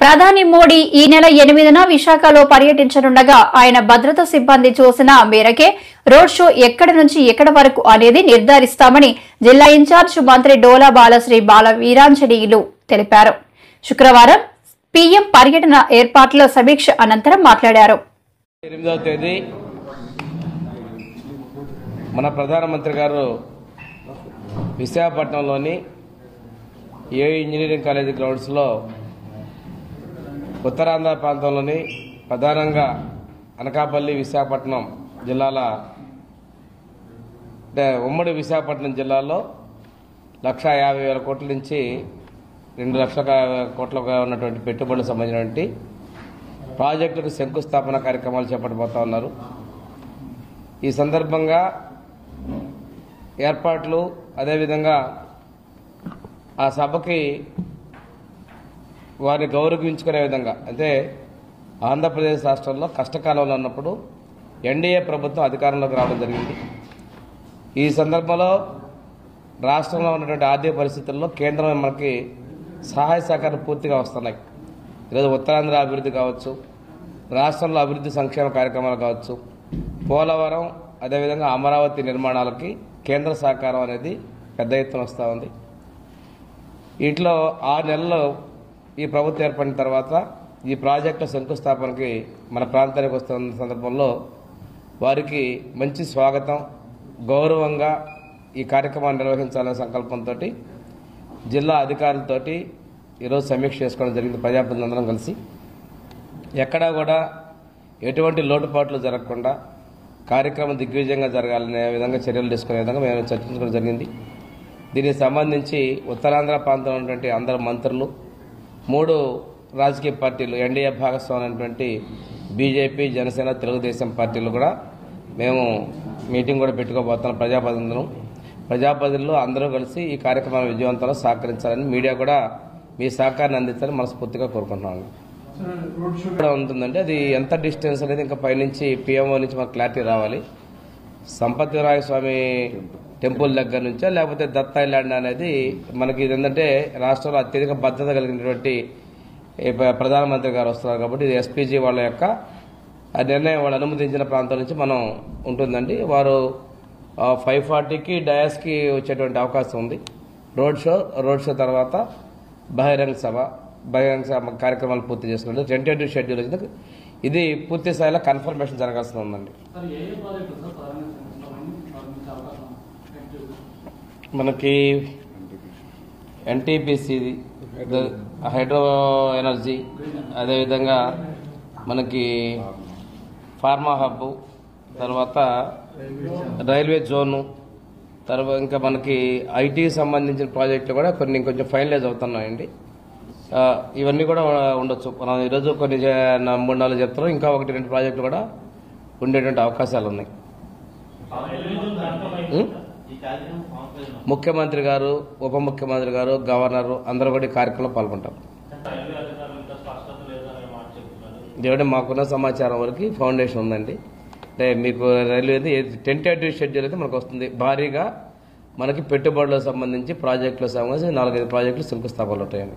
ప్రధాని మోడీ ఈ నెల 8న విశాఖలో పర్యటించనుండగా ఆయన భద్రతా సిబ్బంది చూసిన మేరకే రోడ్ షో ఎక్కడి నుంచి ఎక్కడి వరకు అనేది నిర్ధారిస్తామని జిల్లా ఇన్ఛార్జ్ మంత్రి డోలా బాలశ్రీ బాల వీరాంజనేయులు తెలిపారు. శుక్రవారం పీఎం పర్యటన ఏర్పాట్ల సమీక్ష అనంతరం మాట్లాడారు. 8వ తేదీ మన ప్రధానమంత్రి గారు విశాఖపట్నంలోని ఏ ఇంజనీరింగ్ కాలేజీ గ్రౌండ్స్లో ఉత్తరాంధ్ర ప్రాంతంలోని ప్రధానంగా అనకాపల్లి విశాఖపట్నం జిల్లాల ఉమ్మడి విశాఖపట్నం జిల్లాలో 1,50,000 కోట్ల నుంచి 2 లక్షల కోట్లుగా ఉన్నటువంటి పెట్టుబడులకు సంబంధించినటువంటి ప్రాజెక్టులకు శంకుస్థాపన కార్యక్రమాలు చేపట్టబోతా ఉన్నారు. ఈ సందర్భంగా ఏర్పాట్లు అదేవిధంగా ఆ సభకి వారిని గౌరవించుకునే విధంగా అంటే ఆంధ్రప్రదేశ్ రాష్ట్రంలో కష్టకాలంలో ఉన్నప్పుడు ఎన్డీఏ ప్రభుత్వం అధికారంలోకి రావడం జరిగింది. ఈ సందర్భంలో రాష్ట్రంలో ఉన్నటువంటి ఆర్థిక పరిస్థితుల్లో కేంద్రం మనకి సహాయ సహకారాలు పూర్తిగా వస్తున్నాయి. ఈరోజు ఉత్తరాంధ్ర అభివృద్ధి కావచ్చు, రాష్ట్రంలో అభివృద్ధి సంక్షేమ కార్యక్రమాలు కావచ్చు, పోలవరం అదేవిధంగా అమరావతి నిర్మాణాలకి కేంద్ర సహకారం అనేది పెద్ద ఎత్తున వస్తూ ఉంది. వీటిలో 6 నెలలు ఈ ప్రభుత్వం ఏర్పడిన తర్వాత ఈ ప్రాజెక్టుల శంకుస్థాపనకి మన ప్రాంతానికి వస్తున్న సందర్భంలో వారికి మంచి స్వాగతం, గౌరవంగా ఈ కార్యక్రమాన్ని నిర్వహించాలనే సంకల్పంతో జిల్లా అధికారులతోటి ఈరోజు సమీక్ష చేసుకోవడం జరిగింది. ప్రజాప్రతినిధులందరం కలిసి ఎక్కడా కూడా ఎటువంటి లోటుపాట్లు జరగకుండా కార్యక్రమం దిగ్విజయంగా జరగాలనే విధంగా చర్యలు తీసుకునే విధంగా మేము చర్చించుకోవడం జరిగింది. దీనికి సంబంధించి ఉత్తరాంధ్ర ప్రాంతంలో ఉన్నటువంటి అందరు మంత్రులు, 3 రాజకీయ పార్టీలు, ఎన్డీఏ భాగస్వామైనటువంటి బీజేపీ, జనసేన, తెలుగుదేశం పార్టీలు కూడా మేము మీటింగ్ కూడా పెట్టుకోబోతున్నాం. ప్రజాప్రతినిధులు అందరూ కలిసి ఈ కార్యక్రమాన్ని విజయవంతంలో సహకరించాలని, మీడియా కూడా మీ సహకారాన్ని అందించాలని మనస్ఫూర్తిగా కోరుకుంటున్నాను. ఉంటుందంటే అది ఎంత డిస్టెన్స్ అనేది ఇంకా పైనుంచి పిఎంఓ నుంచి మాకు క్లారిటీ రావాలి. సంపత్ వినాయక స్వామి టెంపుల్ దగ్గర నుంచా లేకపోతే దత్త ఐలాండ్ అనేది మనకి ఏంటంటే రాష్ట్రంలో అత్యధిక భద్రత కలిగినటువంటి ప్రధానమంత్రి గారు వస్తున్నారు కాబట్టి ఇది ఎస్పీజీ వాళ్ళ యొక్క నిర్ణయం, వాళ్ళు అనుమతించిన ప్రాంతం నుంచి మనం ఉంటుందండి. వారు 5:40కి డయాస్కి వచ్చేటువంటి అవకాశం ఉంది. రోడ్ షో తర్వాత బహిరంగ సభ కార్యక్రమాలు పూర్తి చేసుకున్నారు. టెంటేటివ్ షెడ్యూల్ వచ్చింది. ఇది పూర్తి స్థాయిలో కన్ఫర్మేషన్ జరగాల్సి ఉందండి. మనకి ఎన్టీపీసీ, హైడ్రో ఎనర్జీ, అదేవిధంగా మనకి ఫార్మా హబ్, తర్వాత రైల్వే జోను, తర్వాత ఇంకా మనకి ఐటీకి సంబంధించిన ప్రాజెక్టులు కూడా కొన్ని కొంచెం ఫైనలైజ్ అవుతున్నాయండి. ఇవన్నీ కూడా ఉండొచ్చు. మనం ఈరోజు కొన్ని 3-4 చెప్తున్నాం, ఇంకా 1-2 ప్రాజెక్టులు కూడా ఉండేటువంటి అవకాశాలు ఉన్నాయి. ముఖ్యమంత్రి గారు, ఉప ముఖ్యమంత్రి గారు, గవర్నర్ అందరూ కూడా ఈ కార్యక్రమంలో పాల్గొంటారు. ఇదేంటే మాకున్న సమాచారం వరకు ఫౌండేషన్ ఉందండి. అంటే మీకు రైల్వేది టెంటేటివ్ షెడ్యూల్ అయితే మనకు వస్తుంది. భారీగా మనకి పెట్టుబడులకు సంబంధించి ప్రాజెక్టులకు సంబంధించి 4-5 ప్రాజెక్టులు శంకుస్థాపనలు ఉంటాయండి.